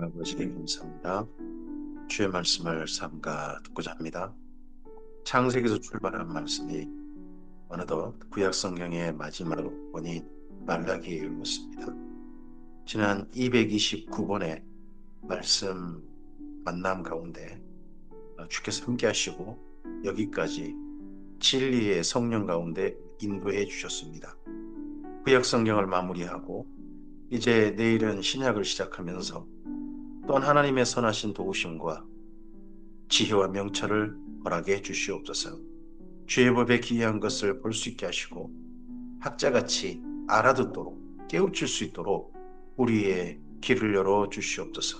아버지 감사합니다. 주의 말씀을 삼가 듣고자 합니다. 창세기에서 출발한 말씀이 어느덧 구약 성경의 마지막 권인 말라기에 이르렀습니다. 지난 229번의 말씀 만남 가운데 주께서 함께 하시고 여기까지 진리의 성령 가운데 인도해 주셨습니다. 구약 성경을 마무리하고 이제 내일은 신약을 시작하면서 또한 하나님의 선하신 도우심과 지혜와 명철을 허락해 주시옵소서. 주의 법에 기이한 것을 볼 수 있게 하시고 학자같이 알아듣도록 깨우칠 수 있도록 우리의 귀를 열어 주시옵소서.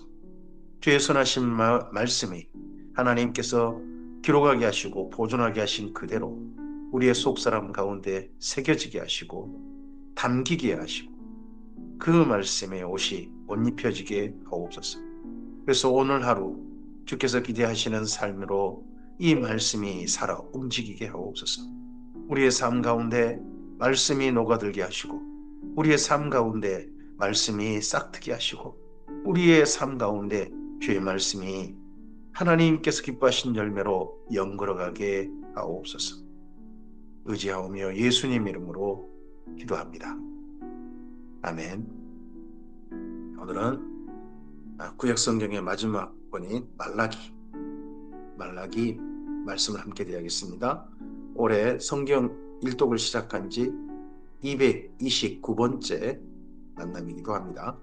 주의 선하신 말씀이 하나님께서 기록하게 하시고 보존하게 하신 그대로 우리의 속사람 가운데 새겨지게 하시고 담기게 하시고 그 말씀의 옷이 옷 입혀지게 하옵소서. 그래서 오늘 하루 주께서 기대하시는 삶으로 이 말씀이 살아 움직이게 하옵소서. 우리의 삶 가운데 말씀이 녹아들게 하시고 우리의 삶 가운데 말씀이 싹트게 하시고 우리의 삶 가운데 주의 말씀이 하나님께서 기뻐하신 열매로 연걸어가게 하옵소서. 의지하오며 예수님 이름으로 기도합니다. 아멘. 오늘은 구약 성경의 마지막 권인 말라기 말씀을 함께 드리겠습니다. 올해 성경 일독을 시작한 지 229번째 만남이기도 합니다.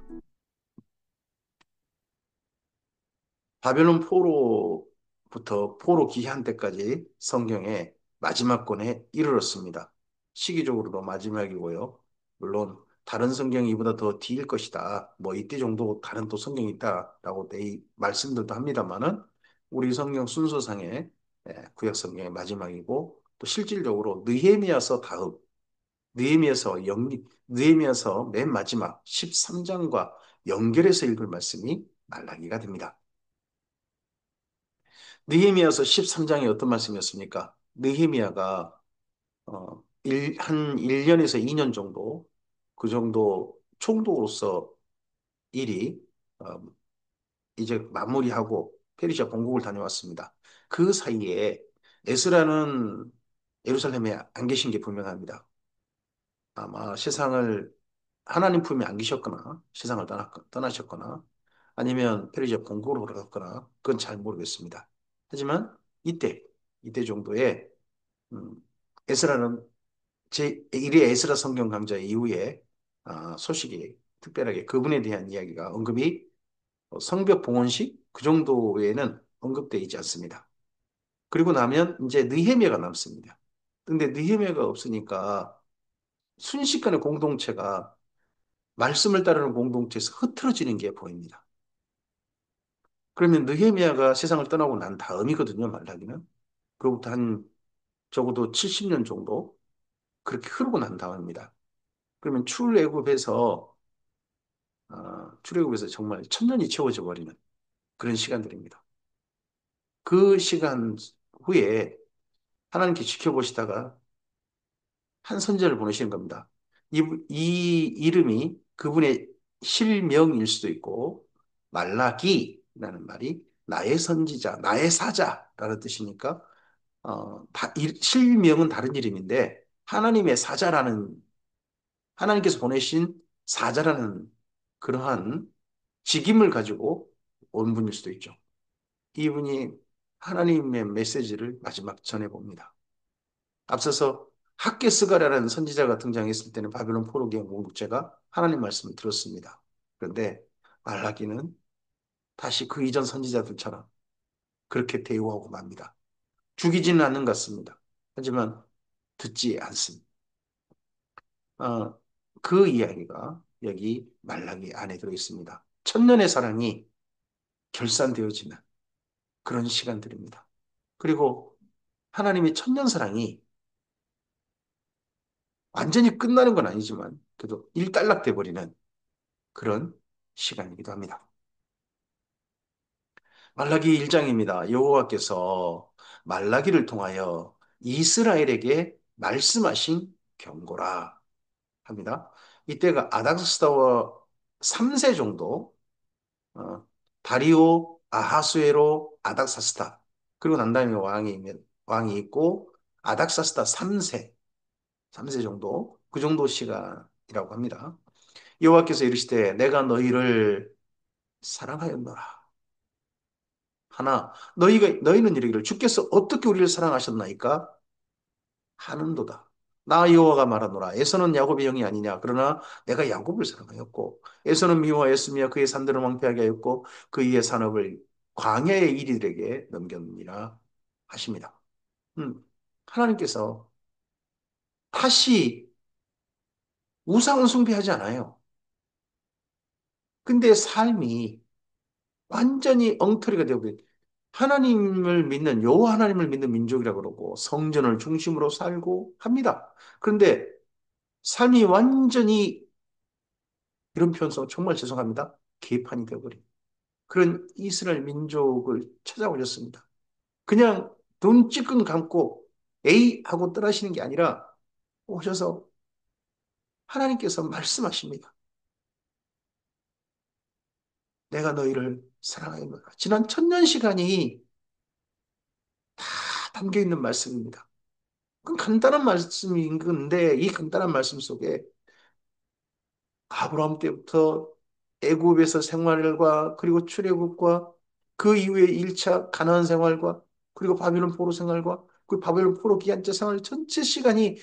바벨론 포로부터 포로 기한 때까지 성경의 마지막 권에 이르렀습니다. 시기적으로도 마지막이고요. 물론 다른 성경이 이보다 더 뒤일 것이다. 뭐 이때 정도 다른 또 성경이 있다라고 말씀들도 합니다만은 우리 성경 순서상의 구약 성경의 마지막이고 또 실질적으로 느헤미야서 다음 느헤미야서 맨 마지막 13장과 연결해서 읽을 말씀이 말라기가 됩니다. 느헤미야서 13장이 어떤 말씀이었습니까? 느헤미야가 한 1년에서 2년 정도 그 정도 총독으로서 일이 어, 이제 마무리하고 페르시아 공국을 다녀왔습니다. 그 사이에 에스라는 예루살렘에 안 계신 게 분명합니다. 아마 세상을 하나님 품에 안기셨거나 세상을 떠나셨거나 아니면 페르시아 공국으로 돌아갔거나 그건 잘 모르겠습니다. 하지만 이때 정도에 음, 에스라는 제1회 에스라 성경 강좌 이후에 소식이 특별하게 그분에 대한 이야기가 언급이 성벽 봉헌식 그 정도 외에는 언급되어 있지 않습니다. 그리고 나면 이제 느헤미야가 남습니다. 근데 느헤미야가 없으니까 순식간에 공동체가 말씀을 따르는 공동체에서 흐트러지는 게 보입니다. 그러면 느헤미야가 세상을 떠나고 난 다음이거든요, 말라기는. 그로부터 한 적어도 70년 정도 그렇게 흐르고 난 다음입니다. 그러면 출애굽에서 정말 천년이 채워져 버리는 그런 시간들입니다. 그 시간 후에 하나님께 지켜보시다가 한 선지자를 보내시는 겁니다. 이 이름이 그분의 실명일 수도 있고 말라기라는 말이 나의 선지자, 나의 사자라는 뜻이니까 실명은 다른 이름인데 하나님의 사자라는 하나님께서 보내신 사자라는 그러한 직임을 가지고 온 분일 수도 있죠. 이분이 하나님의 메시지를 마지막 전해봅니다. 앞서서 학개스가라는 선지자가 등장했을 때는 바벨론 포로기의 공동체가 하나님 말씀을 들었습니다. 그런데 말라기는 다시 그 이전 선지자들처럼 그렇게 대우하고 맙니다. 죽이지는 않는 것 같습니다. 하지만 듣지 않습니다. 어, 그 이야기가 여기 말라기 안에 들어있습니다. 천년의 사랑이 결산되어지는 그런 시간들입니다. 그리고 하나님의 천년 사랑이 완전히 끝나는 건 아니지만 그래도 일단락돼 버리는 그런 시간이기도 합니다. 말라기 1장입니다. 여호와께서 말라기를 통하여 이스라엘에게 말씀하신 경고라 합니다. 이때가 아닥사스다와 3세 정도 다리오, 아하수에로, 아닥사스다. 그리고 난 다음에 왕이 있고, 아닥사스다 3세 정도, 그 정도 시간이라고 합니다. 여호와께서 이르시되 내가 너희를 사랑하였노라. 하나, 너희는 이르기를 주께서 어떻게 우리를 사랑하셨나이까? 하는도다. 나 여호와가 말하노라. 에서는 야곱의 영이 아니냐. 그러나 내가 야곱을 사랑하였고, 에서는 미워하였으며 그의 산들을 황폐하게 하였고, 그의 산업을 광야의 이리들에게 넘겼느니라 하십니다. 하나님께서 다시 우상을 숭배하지 않아요. 근데 삶이 완전히 엉터리가 되어버린 하나님을 믿는 여호와 하나님을 믿는 민족이라고 그러고 성전을 중심으로 살고 합니다. 그런데 삶이 완전히 이런 표현 써 정말 죄송합니다. 개판이 되어버린 그런 이스라엘 민족을 찾아오셨습니다. 그냥 눈 찔끔 감고 에이 하고 떠나시는 게 아니라 오셔서 하나님께서 말씀하십니다. 내가 너희를 사랑하였노라. 지난 천년 시간이 다 담겨 있는 말씀입니다. 그 간단한 말씀인 건데 이 간단한 말씀 속에 아브라함 때부터 애굽에서 생활과 그리고 출애굽과 그 이후에 1차 가나안 생활과 그리고 바빌론 포로 생활과 그 바빌론 포로 기한제 생활 전체 시간이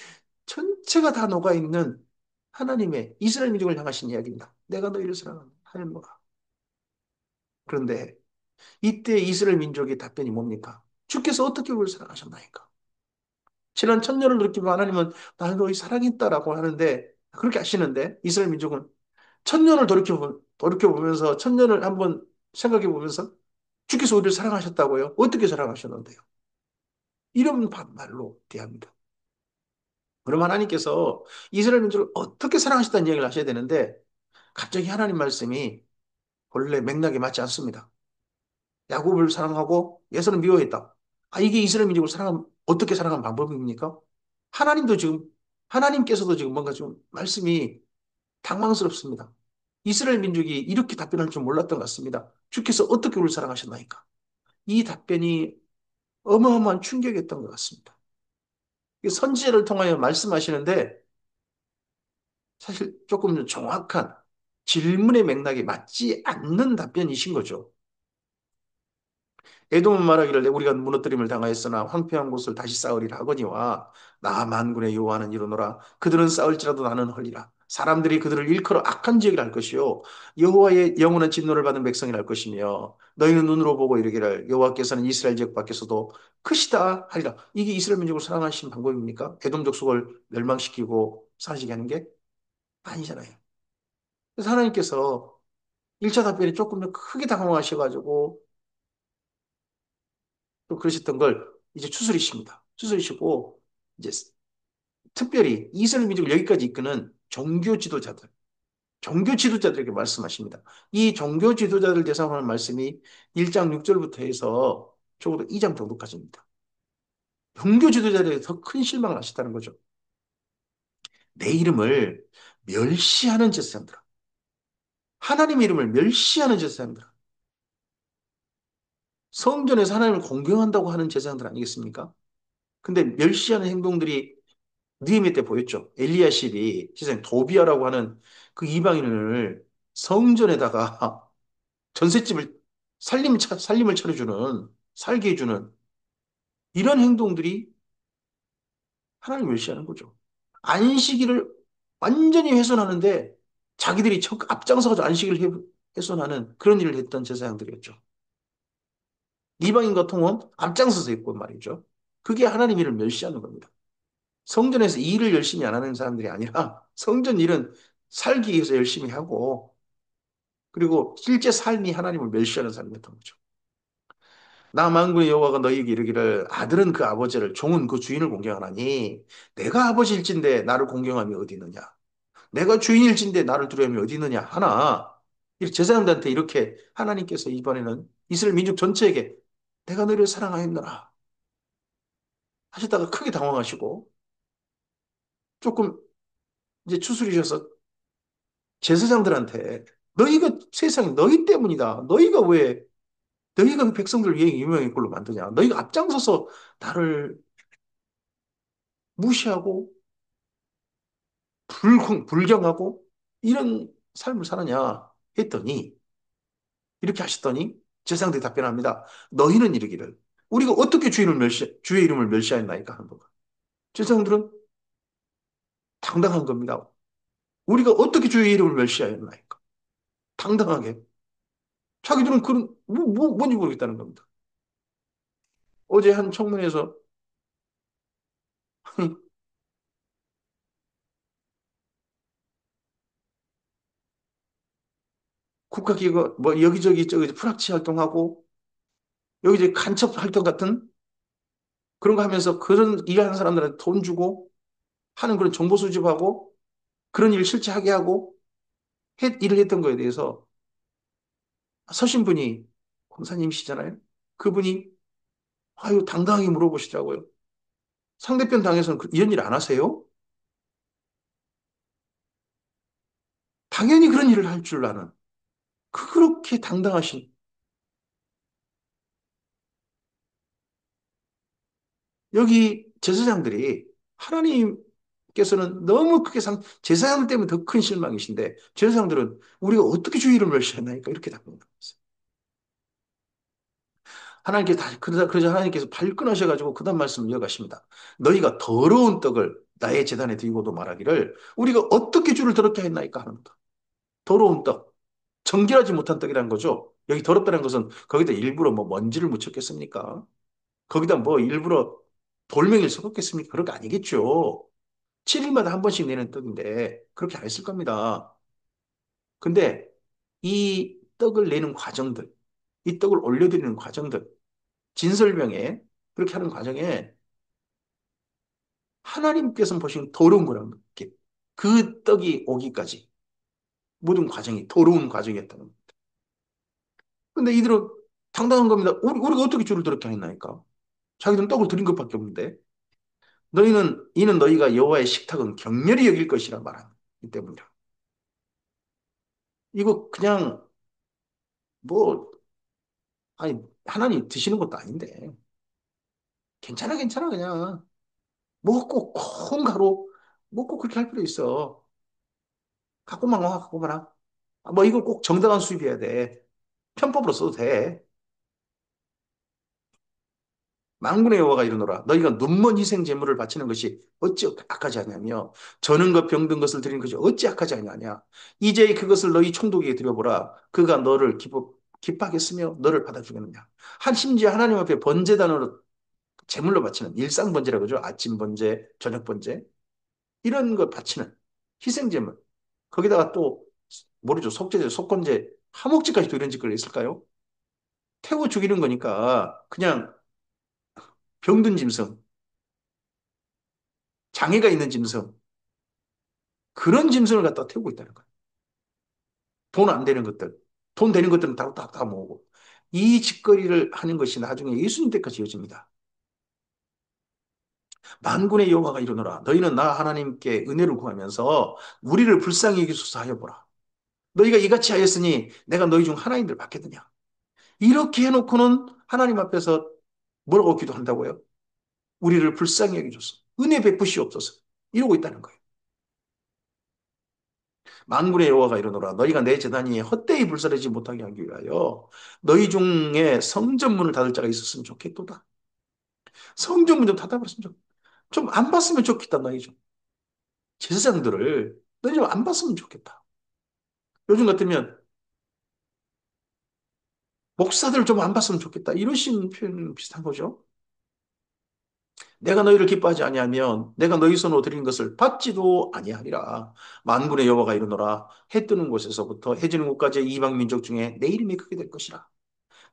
전체가 다 녹아 있는 하나님의 이스라엘 민족을 향하신 이야기입니다. 내가 너희를 사랑하노라. 그런데 이때 이스라엘 민족의 답변이 뭡니까? 주께서 어떻게 우리를 사랑하셨나이까? 지난 천년을 느끼고 하나님은 나를 너희 사랑했다라고 하는데 그렇게 하시는데 이스라엘 민족은 천년을 돌이켜보면서 천년을 한번 생각해 보면서 주께서 우리를 사랑하셨다고요? 어떻게 사랑하셨는데요? 이런 말로 대합니다. 그럼 하나님께서 이스라엘 민족을 어떻게 사랑하셨다는 이야기를 하셔야 되는데 갑자기 하나님 말씀이 본래 맥락에 맞지 않습니다. 야곱을 사랑하고 예서는 미워했다. 아, 이게 이스라엘 민족을 어떻게 사랑하는 방법입니까? 하나님도 지금, 하나님께서도 지금 뭔가 좀 말씀이 당황스럽습니다. 이스라엘 민족이 이렇게 답변할 줄 몰랐던 것 같습니다. 주께서 어떻게 우리를 사랑하셨나이까? 이 답변이 어마어마한 충격이었던 것 같습니다. 선지자를 통하여 말씀하시는데 사실 조금 정확한 질문의 맥락에 맞지 않는 답변이신 거죠. 에돔은 말하기를 우리가 무너뜨림을 당하였으나 황폐한 곳을 다시 쌓으리라 하거니와 나 만군의 여호와는 이르노라 그들은 쌓을지라도 나는 헐리라 사람들이 그들을 일컬어 악한 지역이라 할 것이요 여호와의 영원한 진노를 받은 백성이라 할 것이며 너희는 눈으로 보고 이르기를 여호와께서는 이스라엘 지역 밖에서도 크시다 하리라. 이게 이스라엘 민족을 사랑하신 방법입니까? 에돔 족속을 멸망시키고 사시게 하는 게 아니잖아요. 그래서 하나님께서 1차 답변이 조금 더 크게 당황하셔가지고 또 그러셨던 걸 이제 추스리십니다. 추스리시고 이제 특별히 이스라엘 민족을 여기까지 이끄는 종교 지도자들에게 말씀하십니다. 이 종교 지도자들 대상으로 하는 말씀이 1장 6절부터 해서 적어도 2장 정도까지입니다. 종교 지도자들에게 더 큰 실망을 하셨다는 거죠. 내 이름을 멸시하는 제사장들아. 하나님의 이름을 멸시하는 제사장들아. 성전에서 하나님을 공경한다고 하는 제사장들 아니겠습니까? 근데 멸시하는 행동들이 느헤미야 때 보였죠. 엘리야십이 세상에 도비아라고 하는 그 이방인을 성전에다가 전셋집을 살림을 차려주는 살게 해주는 이런 행동들이 하나님을 멸시하는 거죠. 안식일을 완전히 훼손하는데 자기들이 앞장서서 훼손하는 그런 일을 했던 제사장들이었죠. 이방인 같은 앞장서서 했고 말이죠. 그게 하나님 일을 멸시하는 겁니다. 성전에서 일을 열심히 안 하는 사람들이 아니라 성전 일은 살기 위해서 열심히 하고 그리고 실제 삶이 하나님을 멸시하는 삶이었던 거죠. 나 만군의 여호와가 너희에게 이르기를 아들은 그 아버지를 종은 그 주인을 공경하나니 내가 아버지일진데 나를 공경함이 어디 있느냐 내가 주인일진데 나를 두려움이 어디 있느냐 하나 제사장들한테 이렇게 하나님께서 이번에는 이스라엘 민족 전체에게 내가 너희를 사랑하였노라 하셨다가 크게 당황하시고 조금 이제 추스리셔서 제사장들한테 너희가 세상에 너희 때문이다. 너희가 그 백성들을 위해 유명의 꼴로 만드냐. 너희가 앞장서서 나를 무시하고 불경하고 이런 삶을 사느냐 했더니 이렇게 하셨더니 제사장들이 답변합니다. 너희는 이르기를 우리가 어떻게 주의 이름을 멸시하였나이까 하는 거가. 제사장들은 당당한 겁니다. 우리가 어떻게 주의 이름을 멸시하였나이까. 당당하게. 자기들은 뭔지 모르겠다는 겁니다. 어제 한 청문회에서 국가기관 뭐 여기저기 저기 프락치 활동하고 여기 이제 간첩 활동 같은 그런 거 하면서 그런 일하는 사람들한테 돈 주고 하는 그런 정보 수집하고 그런 일을 실제 하게 하고 일을 했던 거에 대해서 서신 분이 권사님이시잖아요. 그분이 아유 당당하게 물어보시더라고요. 상대편 당에서는 이런 일 안 하세요? 당연히 그런 일을 할 줄 아는 그렇게 당당하신 여기 제사장들이 하나님께서는 너무 크게 제사장들 때문에 더 큰 실망이신데 제사장들은 우리가 어떻게 주의를 멸시했나니까 이렇게 답변을 했어요. 하나님께서 그러자 하나님께서 발끈하셔가지고 그다음 말씀을 이어가십니다. 너희가 더러운 떡을 나의 제단에 드리고도 말하기를 우리가 어떻게 주를 더럽게 했나이까 하는다. 더러운 떡, 정결하지 못한 떡이라는 거죠. 여기 더럽다는 것은 거기다 일부러 뭐 먼지를 묻혔겠습니까? 거기다 뭐 일부러 돌멩이를 섞었겠습니까? 그런 거 아니겠죠. 7일마다 한 번씩 내는 떡인데 그렇게 안 했을 겁니다. 근데 이 떡을 내는 과정들, 이 떡을 올려드리는 과정들, 진설명에 그렇게 하는 과정에 하나님께서 보시는 더러운 거라는 게 그 떡이 오기까지 모든 과정이 더러운 과정이었다는 거예요. 근데 이들은 당당한 겁니다. 우리가 어떻게 주를 더럽게 했나니까. 자기들은 떡을 드린 것밖에 없는데 이는 너희가 여호와의 식탁은 격렬히 여길 것이라 말하는 이 때문이라. 이거 그냥 뭐 아니 하나님 드시는 것도 아닌데 괜찮아 괜찮아 그냥 뭐 꼭 콩가루 뭐 꼭 그렇게 할 필요 있어. 갖고만 와 갖고만 와. 뭐 이거 꼭 정당한 수입해야 돼. 편법으로 써도 돼. 만군의 여호와가 이르노라 너희가 눈먼 희생 제물을 바치는 것이 어찌 악하지 아니하며 저는 것 병든 것을 드리는 것이 어찌 악하지 아니하냐 이제 그것을 너희 총독에게 드려보라 그가 너를 기뻐하겠으며 너를 받아주겠느냐 한 심지어 하나님 앞에 번제단으로 제물로 바치는 일상 번제라고 그러죠 아침 번제 저녁 번제 이런 걸 바치는 희생 제물 거기다가 또 모르죠 속죄제 속건제 하목제까지도 이런 짓거리 있을까요? 태워 죽이는 거니까 그냥 병든 짐승 장애가 있는 짐승 그런 짐승을 갖다 태우고 있다는 거예요. 돈 안 되는 것들, 돈 되는 것들은 다 모으고. 이 짓거리를 하는 것이 나중에 예수님 때까지 이어집니다. 만군의 여호와가 이르노라. 너희는 나 하나님께 은혜를 구하면서 우리를 불쌍히 여기소서 하여 보라. 너희가 이같이 하였으니 내가 너희 중 하나님들 받겠느냐. 이렇게 해놓고는 하나님 앞에서 뭐라고 기도한다고요? 우리를 불쌍히 여기소서. 은혜 베푸시옵소서. 이러고 있다는 거예요. 만군의 여호와가 이르노라 너희가 내 제단 위에 헛되이 불사르지 못하게 하기 위하여 너희 중에 성전문을 닫을 자가 있었으면 좋겠도다. 성전문 좀 닫아버렸으면 좀 안 봤으면 좋겠다 너희 좀. 제사장들을 너희 좀 안 봤으면 좋겠다. 요즘 같으면 목사들을 좀 안 봤으면 좋겠다. 이러신 표현 비슷한 거죠. 내가 너희를 기뻐하지 아니하면 내가 너희 손으로 드린 것을 받지도 아니하리라. 만군의 여호와가 이르노라 해 뜨는 곳에서부터 해 지는 곳까지 이방 민족 중에 내 이름이 크게 될 것이라.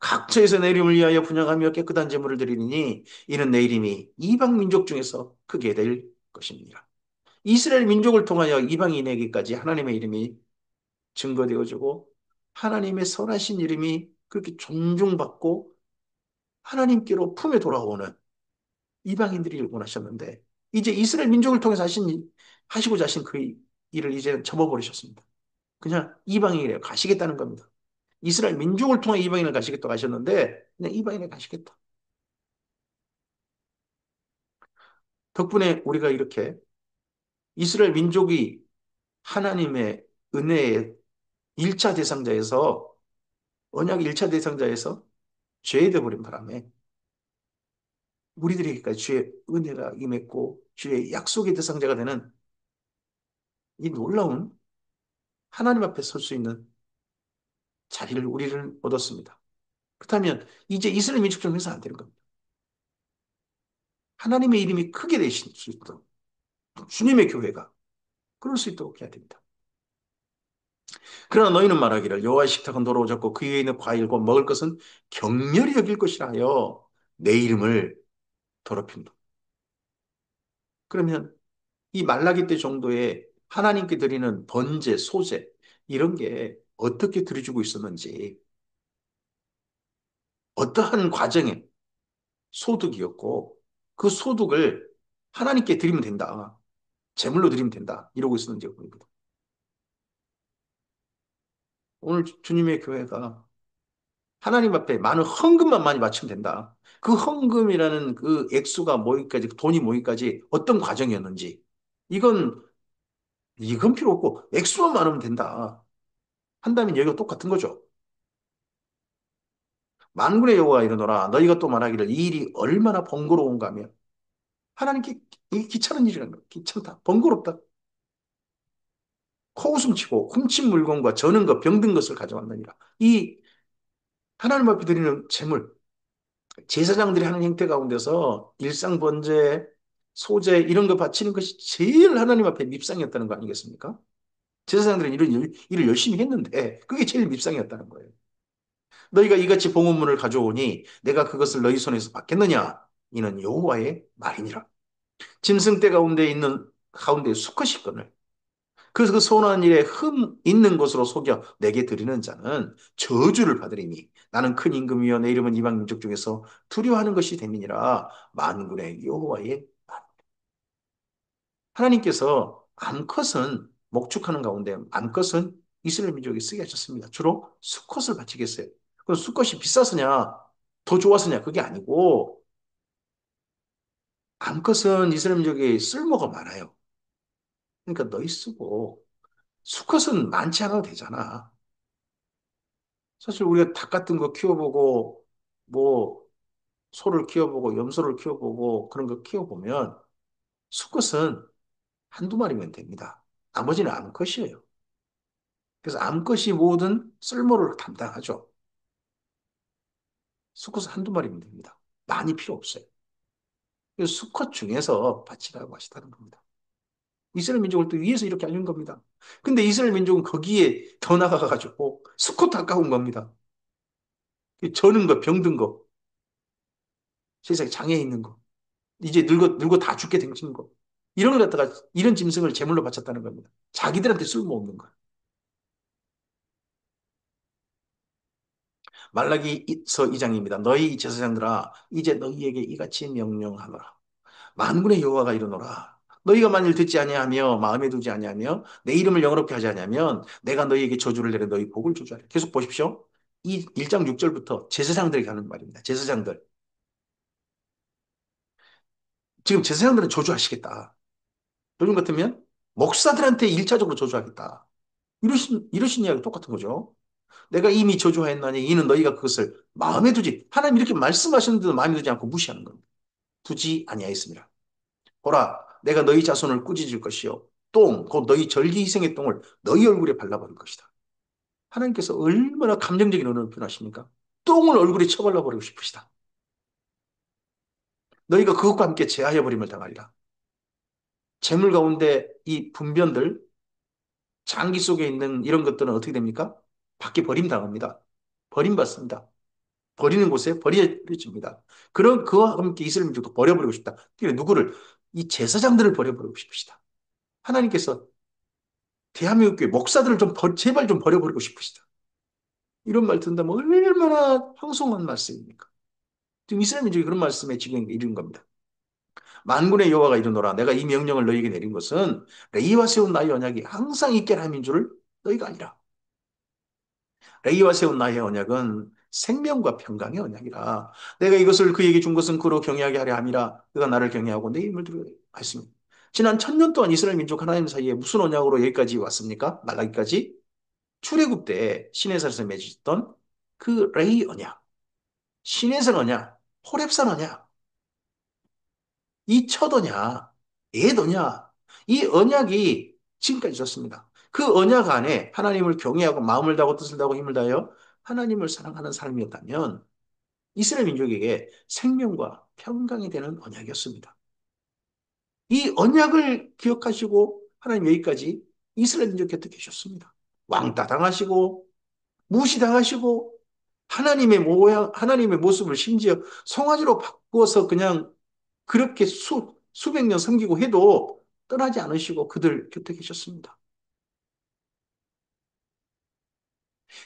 각처에서 내 이름을 위하여 분향하며 깨끗한 제물을 드리니 이는 내 이름이 이방 민족 중에서 크게 될 것입니다. 이스라엘 민족을 통하여 이방인에게까지 하나님의 이름이 증거되어지고 하나님의 선하신 이름이 그렇게 존중받고 하나님께로 품에 돌아오는 이방인들이 원하셨는데 이제 이스라엘 민족을 통해서 하시고자 하신 그 일을 이제 접어버리셨습니다. 그냥 이방인이래요. 가시겠다는 겁니다. 이스라엘 민족을 통해 이방인을 가시겠다고 하셨는데 그냥 이방인에 가시겠다. 덕분에 우리가 이렇게 이스라엘 민족이 하나님의 은혜의 1차 대상자에서 언약 1차 대상자에서 죄돼 버린 바람에 우리들에게까지 주의 은혜가 임했고 주의 약속의 대상자가 되는 이 놀라운 하나님 앞에 설 수 있는 자리를 우리를 얻었습니다. 그렇다면 이제 이스라엘 민족처럼 해서 안 되는 겁니다. 하나님의 이름이 크게 되실 수 있도록 주님의 교회가 그럴 수 있도록 해야 됩니다. 그러나 너희는 말하기를 여호와의 식탁은 더러워졌고 그 위에 있는 과일과 먹을 것은 격렬히 여길 것이라 하여 내 이름을 더럽힌다. 그러면 이 말라기 때 정도의 하나님께 드리는 번제, 소제 이런 게 어떻게 드려지고 있었는지 어떠한 과정의 소득이었고 그 소득을 하나님께 드리면 된다. 제물로 드리면 된다. 이러고 있었는지 보입니다. 오늘 주님의 교회가 하나님 앞에 많은 헌금만 많이 바치면 된다. 그 헌금이라는 그 액수가 모이기까지, 돈이 모이기까지 어떤 과정이었는지, 이건, 이건 필요 없고, 액수만 많으면 된다. 한다면 여기가 똑같은 거죠. 만군의 여호와 이르노라, 너희가 또 말하기를 이 일이 얼마나 번거로운가 하며, 하나님께 이게 귀찮은 일이라는 거야. 귀찮다. 번거롭다. 코웃음 치고 훔친 물건과 저는 것, 병든 것을 가져왔느니라. 이 하나님 앞에 드리는 제물, 제사장들이 하는 형태 가운데서 일상 번제, 소제 이런 거 바치는 것이 제일 하나님 앞에 밉상이었다는 거 아니겠습니까? 제사장들은 이런 일을 열심히 했는데 그게 제일 밉상이었다는 거예요. 너희가 이같이 봉헌물을 가져오니 내가 그것을 너희 손에서 받겠느냐? 이는 여호와의 말이니라. 짐승떼 가운데 있는 가운데 수컷이 있거늘 그래서 그 선한 일에 흠 있는 것으로 속여 내게 드리는 자는 저주를 받으리니 나는 큰 임금이여 내 이름은 이방 민족 중에서 두려워하는 것이 됨이니라 만군의 여호와의 말. 하나님께서 암컷은 목축하는 가운데 암컷은 이스라엘 민족이 쓰게 하셨습니다. 주로 수컷을 바치겠어요. 그럼 수컷이 비싸서냐 더 좋아서냐 그게 아니고 암컷은 이스라엘 민족이 쓸모가 많아요. 그러니까 너희 쓰고 수컷은 많지 않아도 되잖아. 사실 우리가 닭 같은 거 키워보고, 뭐, 소를 키워보고, 염소를 키워보고, 그런 거 키워보면, 수컷은 한두 마리면 됩니다. 나머지는 암컷이에요. 그래서 암컷이 모든 쓸모를 담당하죠. 수컷은 한두 마리면 됩니다. 많이 필요 없어요. 그래서 수컷 중에서 바치라고 하시다는 겁니다. 이스라엘 민족을 또 위해서 이렇게 알린 겁니다. 근데 이스라엘 민족은 거기에 더 나아가가지고 수컷 가까운 겁니다. 저는 거, 병든 거, 세상에 장애 있는 거. 이제 늙고 다 죽게 생긴 거. 이런 걸 갖다가, 이런 짐승을 제물로 바쳤다는 겁니다. 자기들한테 쓸모없는 거. 말라기서 2장입니다. 너희 제사장들아, 이제 너희에게 이같이 명령하노라. 만군의 여호와가 이르노라. 너희가 만일 듣지 아니하며 마음에 두지 아니하며 내 이름을 영어롭게 하지 아니하면 내가 너희에게 저주를 내려 너희 복을 저주하리. 계속 보십시오. 이 1장 6절부터 제사장들에게 하는 말입니다. 제사장들. 지금 제사장들은 저주하시겠다. 요즘 같으면 목사들한테 1차적으로 저주하겠다. 이러신 이야기 똑같은 거죠. 내가 이미 저주하였나니 이는 너희가 그것을 마음에 두지. 하나님 이렇게 말씀하셨는데도 마음에 두지 않고 무시하는 겁니다. 두지 아니하였습니다. 보라, 내가 너희 자손을 꾸짖을 것이요. 똥, 곧 너희 절기 희생의 똥을 너희 얼굴에 발라버릴 것이다. 하나님께서 얼마나 감정적인 언어를 표현하십니까? 똥을 얼굴에 쳐발라버리고 싶으시다. 너희가 그것과 함께 제하여버림을 당하리라. 재물 가운데 이 분변들, 장기 속에 있는 이런 것들은 어떻게 됩니까? 밖에 버림당합니다. 버림받습니다. 버리는 곳에 버려집니다. 그런 그와 함께 이스라엘 민족도 버려버리고 싶다. 그러니까 누구를? 이 제사장들을 버려버리고 싶으시다. 하나님께서 대한민국 교회 목사들을 제발 좀 버려버리고 싶으시다. 이런 말 듣는다면 얼마나 황송한 말씀입니까? 지금 이스라엘 민족이 그런 말씀에 지금 이른 겁니다. 만군의 여호와가 이르노라 내가 이 명령을 너희에게 내린 것은 레위와 세운 나의 언약이 항상 있게 함인 줄을 너희가 아니라. 레이와 세운 나의 언약은 생명과 평강의 언약이라. 내가 이것을 그에게 준 것은 그로 경외하게 하려 함이라. 그가 나를 경외하고 내 이름을 두려워하습니다 지난 1000년 동안 이스라엘 민족 하나님 사이에 무슨 언약으로 여기까지 왔습니까? 말라기까지? 출애굽 때 시내산에서 맺었던 그 레이 언약, 시내산 언약, 호렙산 언약, 이 첫 언약, 옛 언약, 이 언약이 지금까지 있었습니다. 그 언약 안에 하나님을 경외하고 마음을 다하고 뜻을 다하고 힘을 다하여 하나님을 사랑하는 사람이었다면 이스라엘 민족에게 생명과 평강이 되는 언약이었습니다. 이 언약을 기억하시고 하나님 여기까지 이스라엘 민족 곁에 계셨습니다. 왕따 당하시고 무시당하시고 하나님의 모양, 하나님의 모습을 심지어 송아지로 바꾸어서 그냥 그렇게 수백 년 섬기고 해도 떠나지 않으시고 그들 곁에 계셨습니다.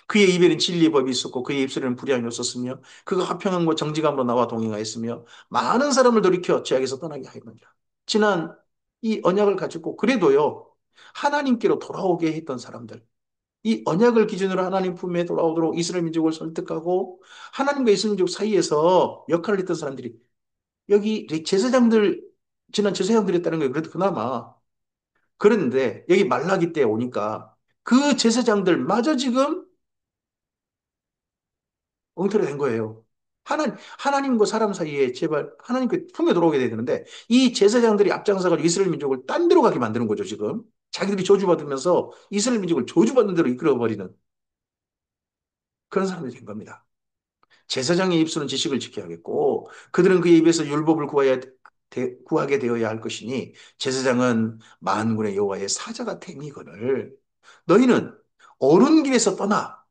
그의 입에는 진리의 법이 있었고 그의 입술에는 불의함이 없었으며 그가 화평함과 정직함으로 나와 동행하였으며 많은 사람을 돌이켜 죄악에서 떠나게 하였느니라. 지난 이 언약을 가지고 그래도요 하나님께로 돌아오게 했던 사람들 이 언약을 기준으로 하나님 품에 돌아오도록 이스라엘 민족을 설득하고 하나님과 이스라엘 민족 사이에서 역할을 했던 사람들이 여기 제사장들 지난 제사장들이 했다는 거예요. 그래도 그나마 그런데 여기 말라기 때 오니까 그 제사장들마저 지금 엉터리 된 거예요. 하나님과 사람 사이에 제발 하나님 그 품에 들어오게 돼야 되는데 이 제사장들이 앞장서가지고 이스라엘 민족을 딴 데로 가게 만드는 거죠, 지금. 자기들이 저주받으면서 이스라엘 민족을 저주받는 대로 이끌어버리는 그런 사람들이 된 겁니다. 제사장의 입술은 지식을 지켜야겠고 그들은 그의 입에서 율법을 구하게 되어야 할 것이니 제사장은 만군의 여호와의 사자가 됨이거늘 너희는 옳은 길에서 떠나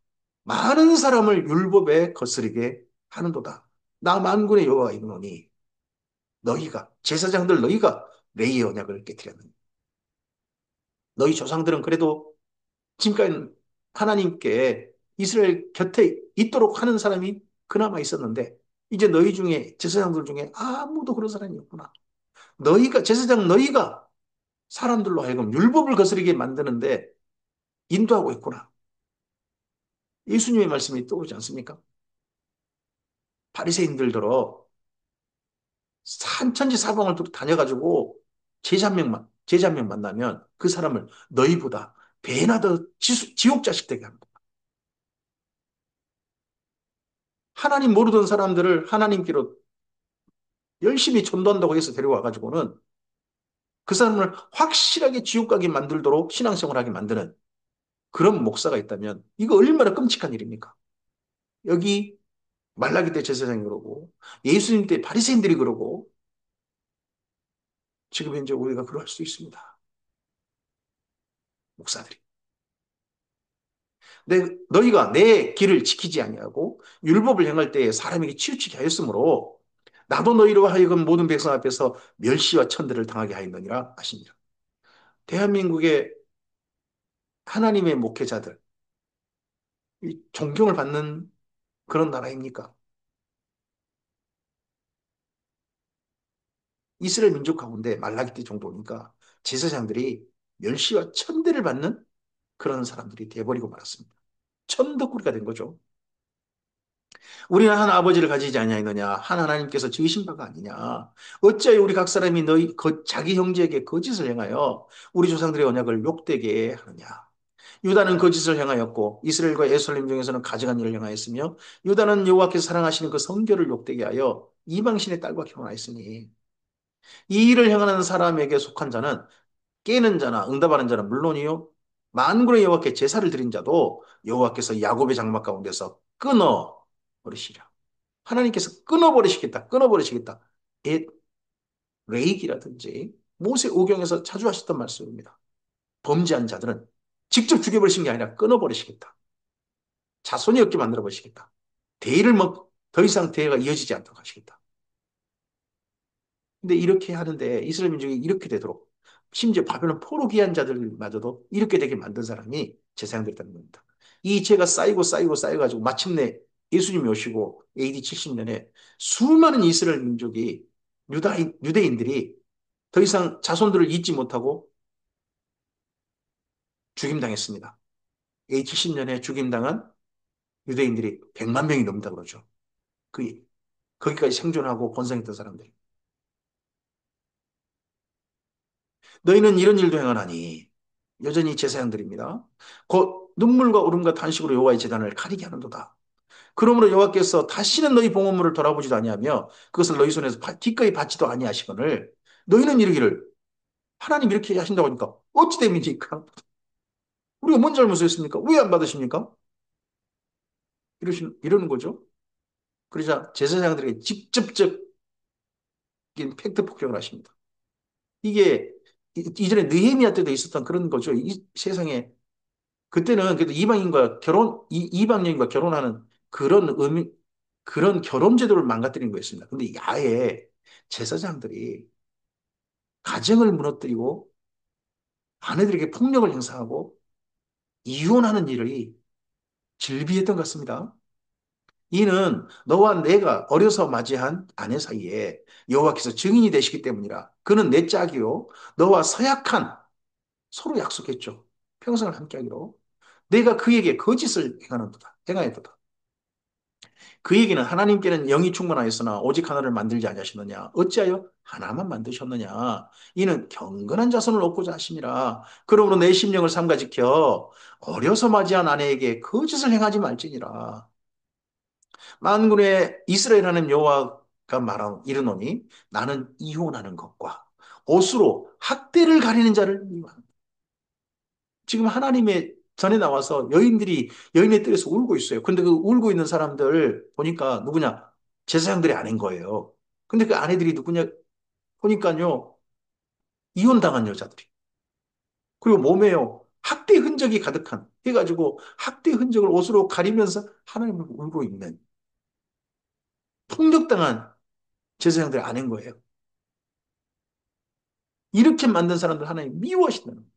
많은 사람을 율법에 거스르게 하는도다. 나 만군의 여호와가 이르노니 너희가 제사장들 너희가 레이의 언약을 깨뜨렸느니 너희 조상들은 그래도 지금까지 하나님께 이스라엘 곁에 있도록 하는 사람이 그나마 있었는데 이제 너희 중에 제사장들 중에 아무도 그런 사람이 없구나. 너희가 제사장 너희가 사람들로 하여금 율법을 거스르게 만드는데 인도하고 있구나. 예수님의 말씀이 떠오르지 않습니까? 바리새인들더러 산천지 사방을 다녀가지고 제자 한 명 만나면 그 사람을 너희보다 배나 더 지옥 자식 되게 합니다. 하나님 모르던 사람들을 하나님께로 열심히 전도한다고 해서 데려와가지고는 그 사람을 확실하게 지옥 가게 만들도록 신앙생활 하게 만드는 그런 목사가 있다면 이거 얼마나 끔찍한 일입니까? 여기 말라기 때 제사장이 그러고 예수님 때 바리새인들이 그러고 지금 현재 우리가 그럴 수 있습니다. 목사들이. 너희가 내 길을 지키지 아니하고 율법을 행할 때에 사람에게 치우치게 하였으므로 나도 너희로 하여금 모든 백성 앞에서 멸시와 천대를 당하게 하였느니라 하십니다. 대한민국의 하나님의 목회자들, 이 존경을 받는 그런 나라입니까? 이스라엘 민족 가운데 말라기 때 정도니까 제사장들이 멸시와 천대를 받는 그런 사람들이 돼버리고 말았습니다. 천덕꾸리가 된 거죠. 우리는 한 아버지를 가지지 아니하느냐? 한 하나님께서 지으신 바가 아니냐? 어찌하여 우리 각 사람이 자기 형제에게 거짓을 행하여 우리 조상들의 언약을 욕되게 하느냐? 유다는 거짓을 행하였고 이스라엘과 예루살렘 중에서는 가증한 일을 행하였으며 유다는 여호와께서 사랑하시는 그 성결을 욕되게 하여 이방신의 딸과 결혼하였으니 이 일을 행하는 사람에게 속한 자는 깨는 자나 응답하는 자는 물론이요 만군의 여호와께 제사를 드린 자도 여호와께서 야곱의 장막 가운데서 끊어 버리시리라. 하나님께서 끊어버리시겠다, 끊어버리시겠다. 레이기라든지 모세 오경에서 자주 하셨던 말씀입니다. 범죄한 자들은 직접 죽여버리신 게 아니라 끊어버리시겠다. 자손이 없게 만들어버리시겠다. 대의를 더 이상 대의가 이어지지 않도록 하시겠다. 근데 이렇게 하는데 이스라엘 민족이 이렇게 되도록 심지어 바벨론 포로기한 자들마저도 이렇게 되게 만든 사람이 제사장들이라는 겁니다. 이 죄가 쌓이고 쌓여가지고 마침내 예수님이 오시고 AD 70년에 수많은 이스라엘 민족이 유대인들이 더 이상 자손들을 잊지 못하고 죽임당했습니다. A70년에 죽임당한 유대인들이 100만 명이 넘는다 그러죠. 그, 거기까지 생존하고 번성했던 사람들이. 너희는 이런 일도 행하나니 여전히 제사장들입니다. 곧 눈물과 울음과 탄식으로 여호와의 제단을 가리게 하는도다. 그러므로 여호와께서 다시는 너희 봉헌물을 돌아보지도 아니하며 그것을 너희 손에서 기꺼이 받지도 아니하시거늘 너희는 이르기를 하나님 이렇게 하신다고 하니까 어찌 됨이니까 우리가 뭔 잘못을 했습니까? 왜 안 받으십니까? 이러는 거죠. 그러자 제사장들에게 직접적인 팩트 폭격을 하십니다. 이게 이전에 느헤미야 때도 있었던 그런 거죠. 이 세상에 그때는 그래도 이방인과 결혼하는 그런 그런 결혼 제도를 망가뜨린 거였습니다. 근데 아예 제사장들이 가정을 무너뜨리고 아내들에게 폭력을 행사하고 이혼하는 일이 질비했던 것 같습니다. 이는 너와 내가 어려서 맞이한 아내 사이에 여호와께서 증인이 되시기 때문이라. 그는 내 짝이요. 너와 서약한 서로 약속했죠. 평생을 함께하기로. 내가 그에게 거짓을 행하였도다. 그 얘기는 하나님께는 영이 충만하였으나 오직 하나를 만들지 아니하셨느냐. 어찌하여 하나만 만드셨느냐. 이는 경건한 자손을 얻고자 하심이라. 그러므로 내 심령을 삼가 지켜 어려서 맞이한 아내에게 거짓을 행하지 말지니라. 만군의 이스라엘 하나님 여호와가 말하는 이르노니 나는 이혼하는 것과 옷으로 학대를 가리는 자를 미워한다. 지금 하나님의 전에 나와서 여인의 뜰에서 울고 있어요. 근데 그 울고 있는 사람들 보니까 누구냐? 제사장들이 아닌 거예요. 근데 그 아내들이 누구냐? 보니까요. 이혼당한 여자들이. 그리고 몸에요. 학대 흔적이 가득한 해가지고 학대 흔적을 옷으로 가리면서 하나님을 울고 있는 폭력당한 제사장들이 아닌 거예요. 이렇게 만든 사람들 하나님 미워하신다는 거예요.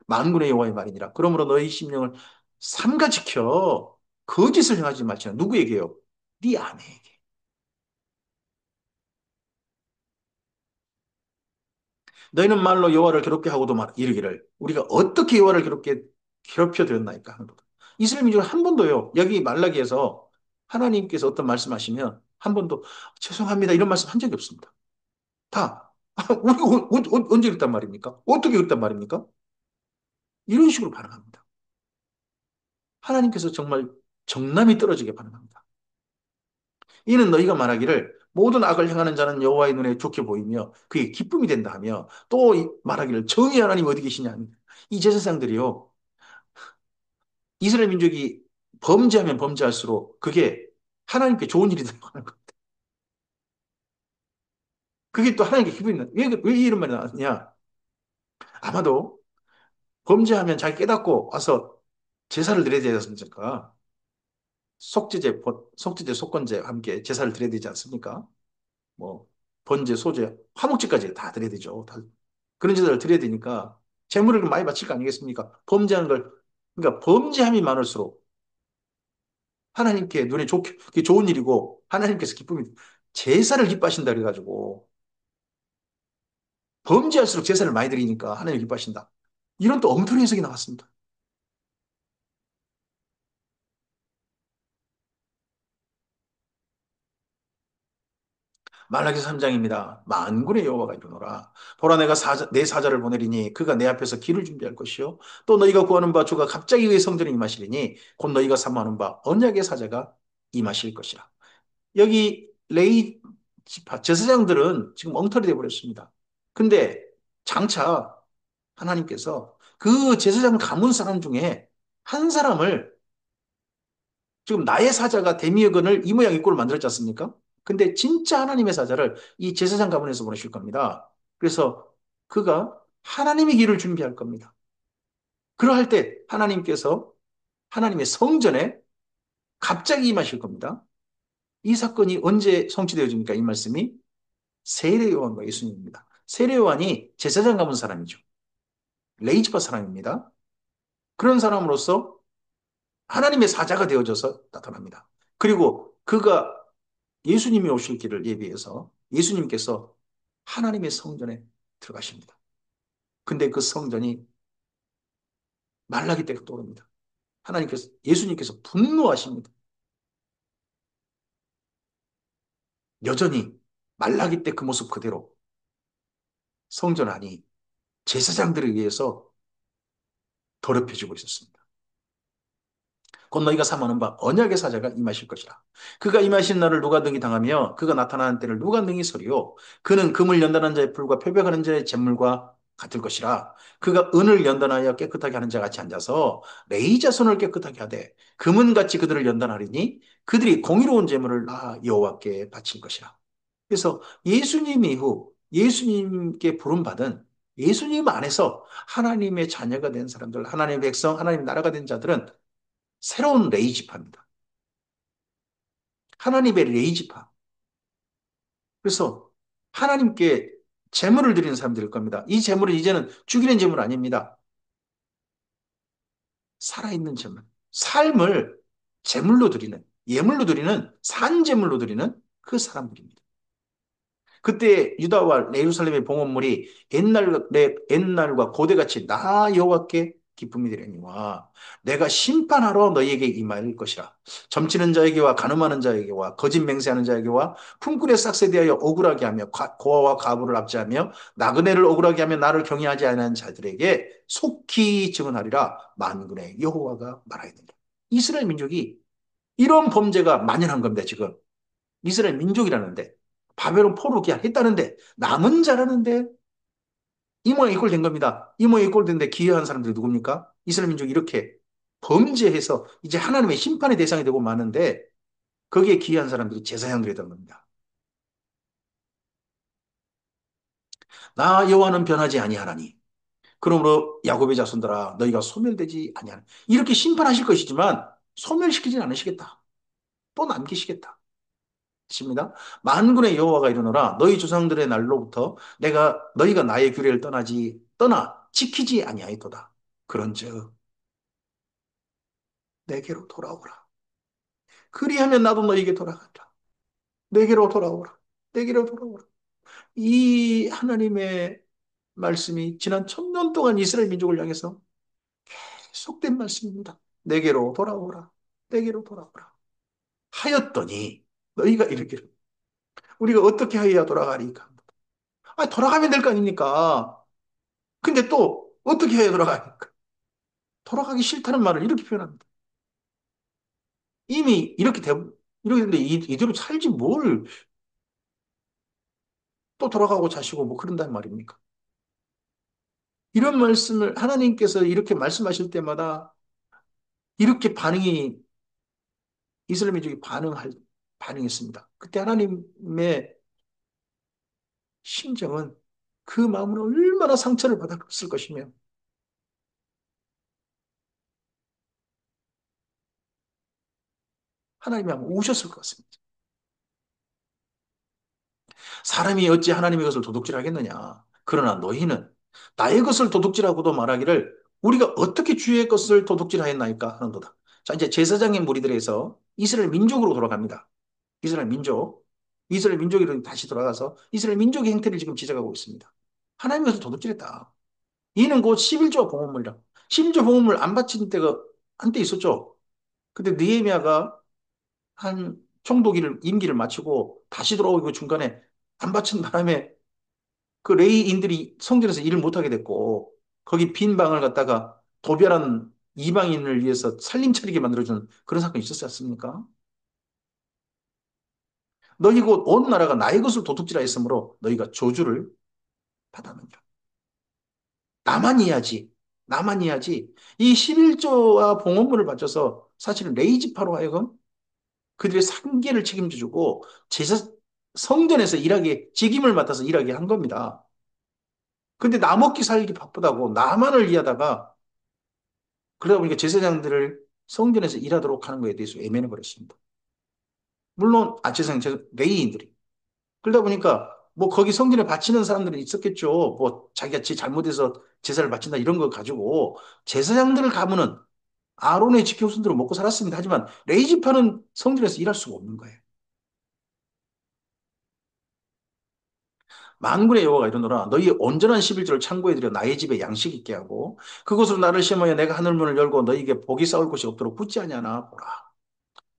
만군의 여호와의 말이니라. 그러므로 너희 심령을 삼가 지켜 거짓을 행하지 말지라. 누구에게요? 네 아내에게. 너희는 말로 여호와를 괴롭게 하고도 이르기를 우리가 어떻게 여호와를 괴롭혀 드렸나이까 하는 거다. 이스라엘 민족은 한 번도요. 여기 말라기에서 하나님께서 어떤 말씀하시면 한 번도 죄송합니다 이런 말씀 한 적이 없습니다. 다 우리가 언제 그랬단 말입니까? 어떻게 그랬단 말입니까? 이런 식으로 반응합니다. 하나님께서 정말 정남이 떨어지게 반응합니다. 이는 너희가 말하기를 모든 악을 행하는 자는 여호와의 눈에 좋게 보이며 그게 기쁨이 된다 하며 또 말하기를 정의 하나님 어디 계시냐. 이 제사장들이요. 이스라엘 민족이 범죄하면 범죄할수록 그게 하나님께 좋은 일이 되는 거예요. 그게 또 하나님께 기분이 나. 왜 이런 말이 나왔냐? 아마도 범죄하면 자기 깨닫고 와서 제사를 드려야 되지 않습니까? 속죄제, 속건제 함께 제사를 드려야 되지 않습니까? 뭐, 번제, 소제, 화목제까지 다 드려야 되죠. 그런 제사를 드려야 되니까 재물을 많이 바칠 거 아니겠습니까? 그러니까 범죄함이 많을수록 하나님께 눈에 좋게, 그게 좋은 일이고 하나님께서 제사를 기뻐하신다 그래가지고 범죄할수록 제사를 많이 드리니까 하나님 기뻐하신다. 이런 또 엉터리 해석이 나왔습니다. 말라기 3장입니다. 만군의 여호와가 이르노라. 보라 내가 내 사자를 보내리니 그가 내 앞에서 길을 준비할 것이요. 또 너희가 구하는 바 주가 갑자기 그의 성전에 임하시리니 곧 너희가 사모하는 바 언약의 사자가 임하실 것이라. 여기 지파 제사장들은 지금 엉터리 되어 버렸습니다. 근데 장차 하나님께서 그 제사장 가문 사람 중에 한 사람을 지금 나의 사자가 데미어건을 이 모양 이 꼴로 만들었지 않습니까? 근데 진짜 하나님의 사자를 이 제사장 가문에서 보내실 겁니다. 그래서 그가 하나님의 길을 준비할 겁니다. 그러할 때 하나님께서 하나님의 성전에 갑자기 임하실 겁니다. 이 사건이 언제 성취되어집니까? 이 말씀이 세례 요한과 예수님입니다. 세례 요한이 제사장 가문 사람이죠. 레이지파 사람입니다. 그런 사람으로서 하나님의 사자가 되어져서 나타납니다. 그리고 그가 예수님이 오실 길을 예비해서 예수님께서 하나님의 성전에 들어가십니다. 근데 그 성전이 말라기 때가 떠오릅니다. 하나님께서, 예수님께서 분노하십니다. 여전히 말라기 때 그 모습 그대로 성전 안이 제사장들에 의해서 더럽혀지고 있었습니다. 곧 너희가 사모하는 바 언약의 사자가 임하실 것이라. 그가 임하신 날을 누가 능히 당하며 그가 나타나는 때를 누가 능히 서리요. 그는 금을 연단하는 자의 풀과 표백하는 자의 잿물과 같을 것이라. 그가 은을 연단하여 깨끗하게 하는 자 같이 앉아서 레이 자손을 깨끗하게 하되 금은같이 그들을 연단하리니 그들이 공의로운 제물을 나 여호와께 바칠 것이라. 그래서 예수님 이후 예수님께 부름받은 예수님 안에서 하나님의 자녀가 된 사람들, 하나님의 백성, 하나님의 나라가 된 자들은 새로운 레이지파입니다. 하나님의 레이지파. 그래서 하나님께 제물을 드리는 사람들일 겁니다. 이 제물은 이제는 죽이는 제물 아닙니다. 살아있는 제물. 삶을 제물로 드리는, 예물로 드리는, 산 제물로 드리는 그 사람들입니다. 그때 유다와 예루살렘의 봉헌물이 옛날과 고대같이 나 여호와께 기쁨이 되려니와 내가 심판하러 너희에게 임할 것이라. 점치는 자에게와 간음하는 자에게와 거짓 맹세하는 자에게와 품꾼의 싹세 대하여 억울하게 하며 고아와 과부를 압제하며 나그네를 억울하게 하며 나를 경외하지 않은 자들에게 속히 증언하리라. 만군의 여호와가 말하였느니라. 이스라엘 민족이 이런 범죄가 만연한 겁니다, 지금. 이스라엘 민족이라는데 바벨론 포로기한 했다는데 남은 자라는데 이 모양 이꼴 된 겁니다. 이 모양 이꼴 된데 기여한 사람들이 누굽니까? 이스라엘 민족이 이렇게 범죄해서 이제 하나님의 심판의 대상이 되고 마는데 거기에 기여한 사람들이 제사장들이 된 겁니다. 나 여호와는 변하지 아니하나니 그러므로 야곱의 자손들아 너희가 소멸되지 아니하나 이렇게 심판하실 것이지만 소멸시키진 않으시겠다. 또 남기시겠다. 십니다. 만군의 여호와가 이르노라 너희 조상들의 날로부터 내가 너희가 나의 규례를 떠나 지키지 아니하였도다. 그런즉 내게로 돌아오라. 그리하면 나도 너희에게 돌아간다. 내게로 돌아오라. 내게로 돌아오라. 이 하나님의 말씀이 지난 1000년 동안 이스라엘 민족을 향해서 계속된 말씀입니다. 내게로 돌아오라. 내게로 돌아오라. 하였더니 너희가 이르기를 우리가 어떻게 하여야 돌아가리까? 아, 돌아가면 될 거 아닙니까? 근데 또 어떻게 해야 돌아가니까? 돌아가기 싫다는 말을 이렇게 표현합니다. 이미 이렇게 됐는데 이대로 살지 뭘 또 돌아가고 자시고 뭐 그런단 말입니까? 이런 말씀을 하나님께서 이렇게 말씀하실 때마다 이렇게 이스라엘 민족이 반응했습니다. 그때 하나님의 심정은 그 마음은 얼마나 상처를 받았을 것이며 하나님이 아마 우셨을 것 같습니다. 사람이 어찌 하나님의 것을 도둑질하겠느냐. 그러나 너희는 나의 것을 도둑질하고도 말하기를 우리가 어떻게 주의 것을 도둑질하였나이까 하는도다. 자, 이제 제사장의 무리들에서 이스라엘 민족으로 돌아갑니다. 이스라엘 민족. 이스라엘 민족이 다시 돌아가서 이스라엘 민족의 행태를 지금 지적하고 있습니다. 하나님의 것을 도둑질했다. 이는 곧 11조 봉헌물이라. 11조 봉헌물 안 바친 때가 한때 있었죠. 근데 느헤미야가 한 총독기를 임기를 마치고 다시 돌아오고 중간에 안 바친 바람에 그 레이인들이 성전에서 일을 못하게 됐고 거기 빈 방을 갖다가 도별한 이방인을 위해서 살림 차리게 만들어주는 그런 사건이 있었지 않습니까? 너희 곧 온 나라가 나의 것을 도둑질하였으므로 너희가 저주를 받았느니라. 나만 이해하지. 나만 이해하지. 이 11조와 봉헌물을 바쳐서 사실은 레이지파로 하여금 그들의 생계를 책임져주고 성전에서 일하게 직임을 맡아서 일하게 한 겁니다. 근데 나 먹기 살기 바쁘다고 나만을 위하다가 그러다 보니까 제사장들을 성전에서 일하도록 하는 것에 대해서 외면해 버렸습니다. 물론 레이인들이 그러다 보니까 뭐 거기 성전에 바치는 사람들은 있었겠죠. 뭐 자기가 잘못해서 제사를 바친다 이런 거 가지고 제사장들을 가면은 아론의 직계후손들은 먹고 살았습니다. 하지만 레이지파는 성전에서 일할 수가 없는 거예요. 만군의 여호와가 이르노라 너희 온전한 11조를 창고에 들여 나의 집에 양식 있게 하고 그곳으로 나를 심어야 내가 하늘 문을 열고 너희에게 복이 쌓을 곳이 없도록 붙지 아니하나 보라.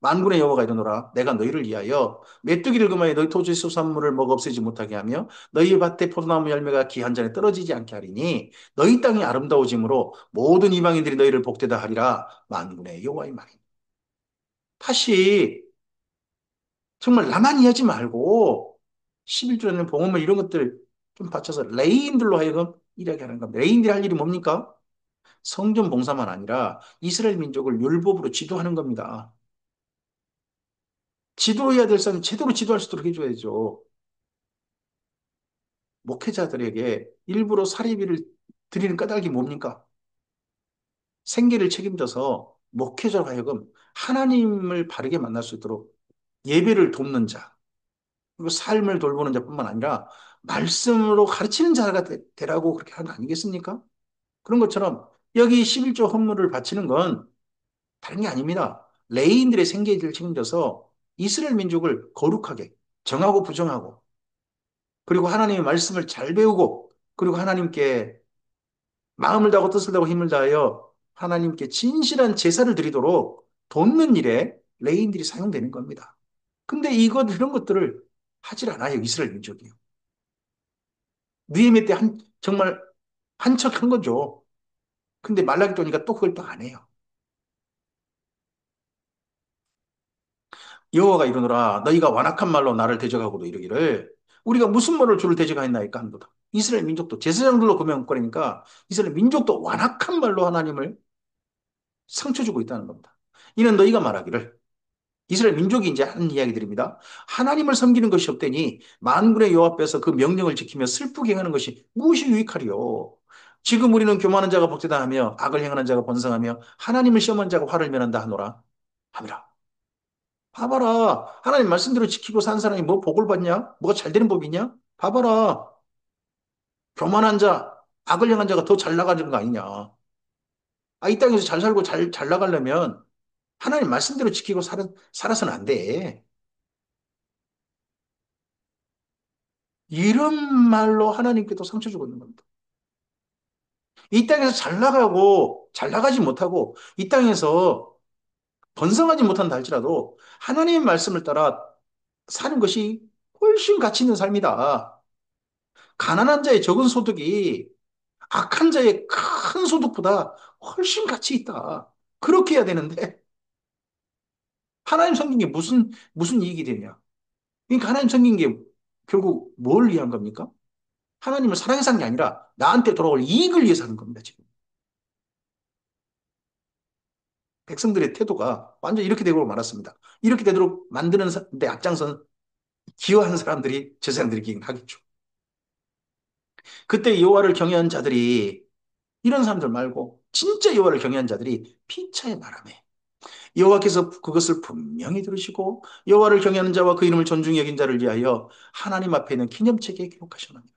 만군의 여호와가 이르노라 내가 너희를 위하여 메뚜기를 금하여 너희 토지 수산물을 먹어 없애지 못하게 하며 너희 밭에 포도나무 열매가 기한 전에 떨어지지 않게 하리니 너희 땅이 아름다워짐으로 모든 이방인들이 너희를 복되다 하리라. 만군의 여호와의 말이니. 다시 정말 나만 이해하지 말고 11조에는 봉헌물 이런 것들 좀 받쳐서 레인들로 하여금 일하게 하는 겁니다. 레인들이 할 일이 뭡니까? 성전 봉사만 아니라 이스라엘 민족을 율법으로 지도하는 겁니다. 지도해야 될 사람이 제대로 지도할 수 있도록 해줘야죠. 목회자들에게 일부러 사례비를 드리는 까닭이 뭡니까? 생계를 책임져서 목회자로 하여금 하나님을 바르게 만날 수 있도록 예배를 돕는 자, 그리고 삶을 돌보는 자뿐만 아니라 말씀으로 가르치는 자가 되라고 그렇게 하는 거 아니겠습니까? 그런 것처럼 여기 11조 헌물을 바치는 건 다른 게 아닙니다. 레위인들의 생계를 책임져서 이스라엘 민족을 거룩하게 정하고 부정하고 그리고 하나님의 말씀을 잘 배우고 그리고 하나님께 마음을 다하고 뜻을 다하고 힘을 다하여 하나님께 진실한 제사를 드리도록 돕는 일에 레위인들이 사용되는 겁니다. 근데 이런 것들을 하질 않아요. 이스라엘 민족이요. 느헤미 때 정말 한척한 거죠. 근데 말라기 때 오니까 또 그걸 또 안 해요. 여호와가 이르노라 너희가 완악한 말로 나를 대적하고도 이르기를 우리가 무슨 말로 주를 대적하였나이까 한도다. 이스라엘 민족도 제사장들로 금형거리니까 이스라엘 민족도 완악한 말로 하나님을 상처 주고 있다는 겁니다. 이는 너희가 말하기를 이스라엘 민족이 이제 하는 이야기들입니다. 하나님을 섬기는 것이 없대니 만군의 여호와 앞에서 그 명령을 지키며 슬프게 행하는 것이 무엇이 유익하리요? 지금 우리는 교만한 자가 복되다 하며 악을 행하는 자가 번성하며 하나님을 시험한 자가 화를 면한다 하노라 하미라. 봐봐라. 하나님 말씀대로 지키고 산 사람이 뭐 복을 받냐? 뭐가 잘 되는 법이냐? 봐봐라. 교만한 자, 악을 행한 자가 더 잘 나가는 거 아니냐? 아, 이 땅에서 잘 살고 잘 나가려면 하나님 말씀대로 지키고 살아서는 안 돼. 이런 말로 하나님께도 상처 주고 있는 겁니다. 이 땅에서 잘 나가고 잘 나가지 못하고 이 땅에서 번성하지 못한다 할지라도 하나님의 말씀을 따라 사는 것이 훨씬 가치 있는 삶이다. 가난한 자의 적은 소득이 악한 자의 큰 소득보다 훨씬 가치 있다. 그렇게 해야 되는데 하나님 섬긴 게 무슨 이익이 되냐? 그러니까 하나님 섬긴 게 결국 뭘 위한 겁니까? 하나님을 사랑해서 하는 게 아니라 나한테 돌아올 이익을 위해서 하는 겁니다, 지금. 백성들의 태도가 완전 이렇게 되고 말았습니다. 이렇게 되도록 만드는 데 앞장선 기여한 사람들이 제사장들이긴 하겠죠. 그때 여호와를 경외한 자들이 이런 사람들 말고 진짜 여호와를 경외한 자들이 피차에 말하며 여호와께서 그것을 분명히 들으시고 여호와를 경외하는 자와 그 이름을 존중히 여긴 자를 위하여 하나님 앞에 있는 기념책에 기록하셨느니라.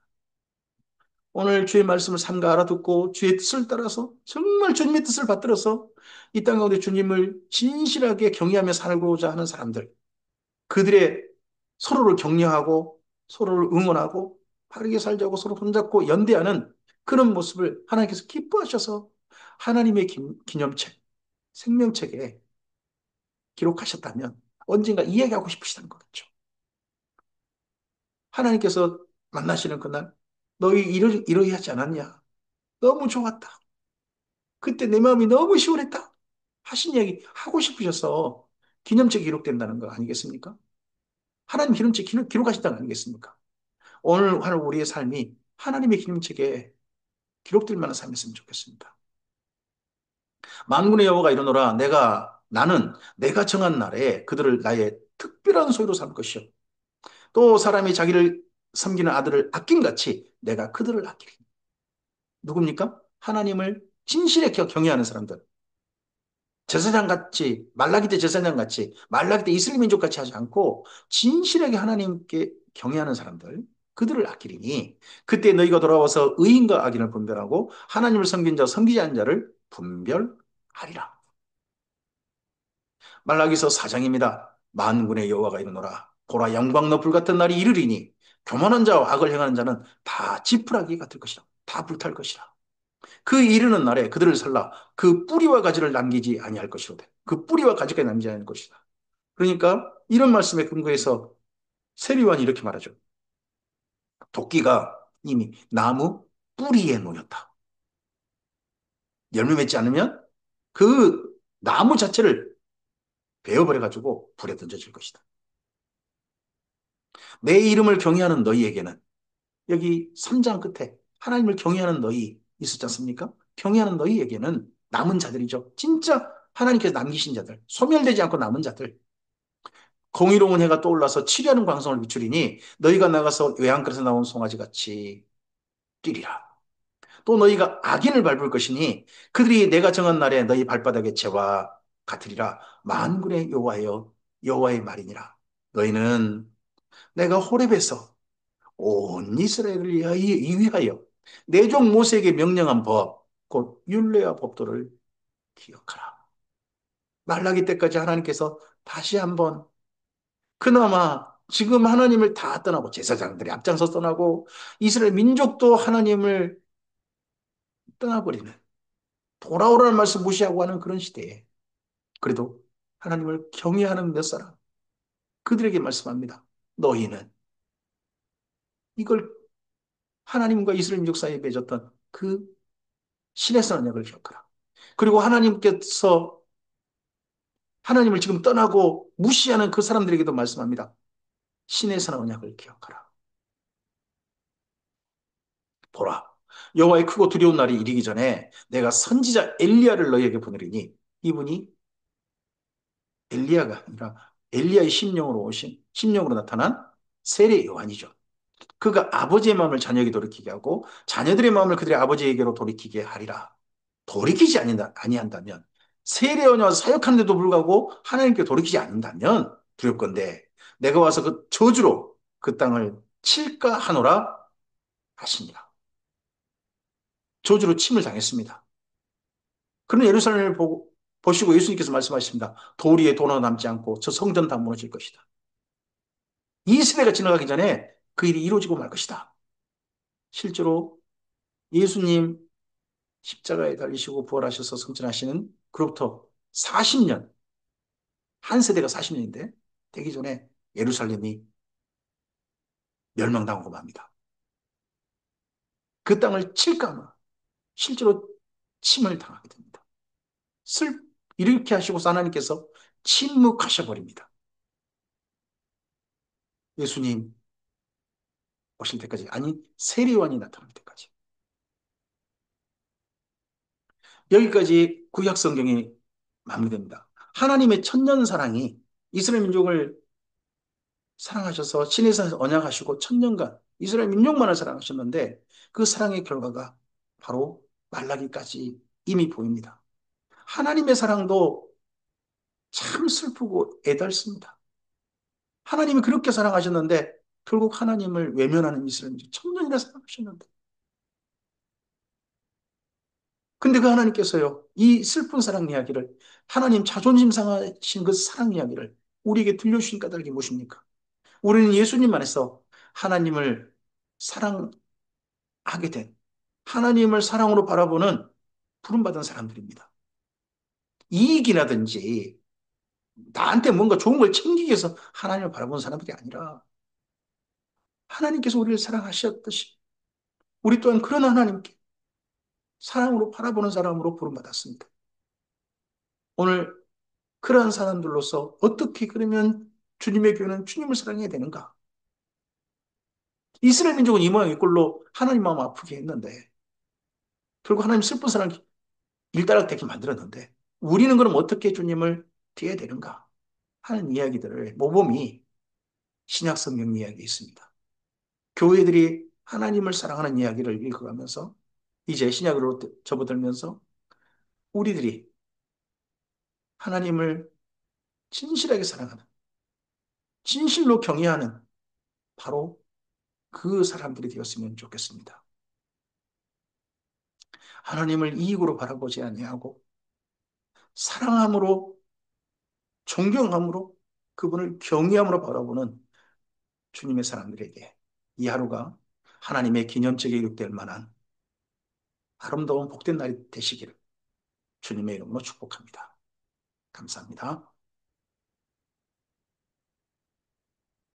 오늘 주의 말씀을 삼가 알아듣고 주의 뜻을 따라서 정말 주님의 뜻을 받들어서 이 땅 가운데 주님을 진실하게 경외하며 살고자 하는 사람들, 그들의 서로를 격려하고 서로를 응원하고 바르게 살자고 서로 손잡고 연대하는 그런 모습을 하나님께서 기뻐하셔서 하나님의 기념책, 생명책에 기록하셨다면 언젠가 이야기하고 싶으시다는 거겠죠. 하나님께서 만나시는 그날 너희 이러이 하지 않았냐? 너무 좋았다. 그때 내 마음이 너무 시원했다. 하신 이야기 하고 싶으셔서 기념책이 기록된다는 거 아니겠습니까? 하나님 기념책 기록하신다는 거 아니겠습니까? 오늘 하는 우리의 삶이 하나님의 기념책에 기록될 만한 삶이었으면 좋겠습니다. 만군의 여호와가 이르노라 나는 내가 정한 날에 그들을 나의 특별한 소유로 삼을 것이요 또 사람이 자기를 섬기는 아들을 아낀 같이 내가 그들을 아끼리. 누굽니까? 하나님을 진실에 경외하는 사람들. 제사장 같이, 말라기 때 제사장 같이, 말라기 때 이스라엘 민족 같이 하지 않고 진실하게 하나님께 경외하는 사람들, 그들을 아끼리니 그때 너희가 돌아와서 의인과 악인을 분별하고 하나님을 섬긴 자, 섬기지 않은 자를 분별하리라. 말라기서 4장입니다. 만군의 여호와가 이르노라. 보라 영광 너불 같은 날이 이르리니 교만한 자와 악을 행하는 자는 다 지푸라기가 될 것이라. 다 불탈 것이라. 그 이르는 날에 그들을 살라 그 뿌리와 가지를 남기지 아니할 것이로되 그 뿌리와 가지까지 남기지 않을 것이다. 그러니까 이런 말씀에 근거해서 세리완이 이렇게 말하죠. 도끼가 이미 나무 뿌리에 놓였다. 열매 맺지 않으면 그 나무 자체를 베어버려 가지고 불에 던져질 것이다. 내 이름을 경외하는 너희에게는 여기 3장 끝에 하나님을 경외하는 너희 있었지 않습니까? 경외하는 너희에게는 남은 자들이죠. 진짜 하나님께서 남기신 자들, 소멸되지 않고 남은 자들, 공의로운 해가 떠올라서 치료하는 광성을 비추리니 너희가 나가서 외양간에서 나온 송아지 같이 뛰리라. 또 너희가 악인을 밟을 것이니 그들이 내가 정한 날에 너희 발바닥에 재와 같으리라. 만군의 여호와여 여호와의 말이니라. 너희는 내가 호렙에서 온 이스라엘을 위하여 내 종 모세에게 명령한 법, 곧 율례와 법도를 기억하라. 말라기 때까지 하나님께서 다시 한번 그나마 지금 하나님을 다 떠나고 제사장들이 앞장서 떠나고 이스라엘 민족도 하나님을 떠나버리는 돌아오라는 말씀 무시하고 하는 그런 시대에 그래도 하나님을 경외하는 몇 사람 그들에게 말씀합니다. 너희는 이걸 하나님과 이스라엘 민족 사이에 맺었던 그 신의 언약을 기억하라. 그리고 하나님께서 하나님을 지금 떠나고 무시하는 그 사람들에게도 말씀합니다. 신의 언약을 기억하라. 보라. 여호와의 크고 두려운 날이 이르기 전에 내가 선지자 엘리야를 너희에게 보내리니 이분이 엘리야가 아니라 엘리야의 심령으로 오신 심령으로 나타난 세례 요한이죠. 그가 아버지의 마음을 자녀에게 돌이키게 하고 자녀들의 마음을 그들의 아버지에게로 돌이키게 하리라. 돌이키지 아니한다면 세례원이 사역하는데도 불구하고 하나님께 돌이키지 않는다면 두렵건대 내가 와서 그 저주로 그 땅을 칠까 하노라 하시니라. 저주로 침을 당했습니다. 그런 예루살렘을 보시고 예수님께서 말씀하십니다. 돌 위에 돌 하나 남지 않고 저 성전 다 무너질 것이다. 이 시대가 지나가기 전에 그 일이 이루어지고 말 것이다. 실제로 예수님 십자가에 달리시고 부활하셔서 승천하시는 그로부터 40년, 한 세대가 40년인데 되기 전에 예루살렘이 멸망당하고 맙니다. 그 땅을 칠까 실제로 침을 당하게 됩니다. 이렇게 하시고 하나님께서 침묵하셔 버립니다. 예수님 오실 때까지 아니 세례요한이 나타날 때까지 여기까지 구약 성경이 마무리됩니다. 하나님의 천년 사랑이 이스라엘 민족을 사랑하셔서 신에서 언약하시고 천년간 이스라엘 민족만을 사랑하셨는데 그 사랑의 결과가 바로 말라기까지 이미 보입니다. 하나님의 사랑도 참 슬프고 애달습니다. 하나님이 그렇게 사랑하셨는데 결국 하나님을 외면하는 이스라엘 민족 천년이나 사랑하셨는데 근데 그 하나님께서요 이 슬픈 사랑 이야기를 하나님 자존심 상하신 그 사랑 이야기를 우리에게 들려주신 까닭이 무엇입니까? 우리는 예수님 안에서 하나님을 사랑하게 된 하나님을 사랑으로 바라보는 부름받은 사람들입니다. 이익이라든지 나한테 뭔가 좋은 걸 챙기기 위해서 하나님을 바라보는 사람들이 아니라 하나님께서 우리를 사랑하셨듯이 우리 또한 그런 하나님께 사랑으로 바라보는 사람으로 부름받았습니다. 오늘 그러한 사람들로서 어떻게 그러면 주님의 교회는 주님을 사랑해야 되는가? 이스라엘 민족은 이 모양 이 꼴로 하나님 마음 아프게 했는데 결국 하나님 슬픈 사랑 일단락되게 만들었는데 우리는 그럼 어떻게 주님을 뒤해야 되는가 하는 이야기들을 모범이 신약 성경 이야기에 있습니다. 교회들이 하나님을 사랑하는 이야기를 읽어가면서 이제 신약으로 접어들면서 우리들이 하나님을 진실하게 사랑하는 진실로 경외하는 바로 그 사람들이 되었으면 좋겠습니다. 하나님을 이익으로 바라보지 아니하고 사랑함으로 존경함으로 그분을 경외함으로 바라보는 주님의 사람들에게 이 하루가 하나님의 기념책에 기록될 만한 아름다운 복된 날이 되시기를 주님의 이름으로 축복합니다. 감사합니다.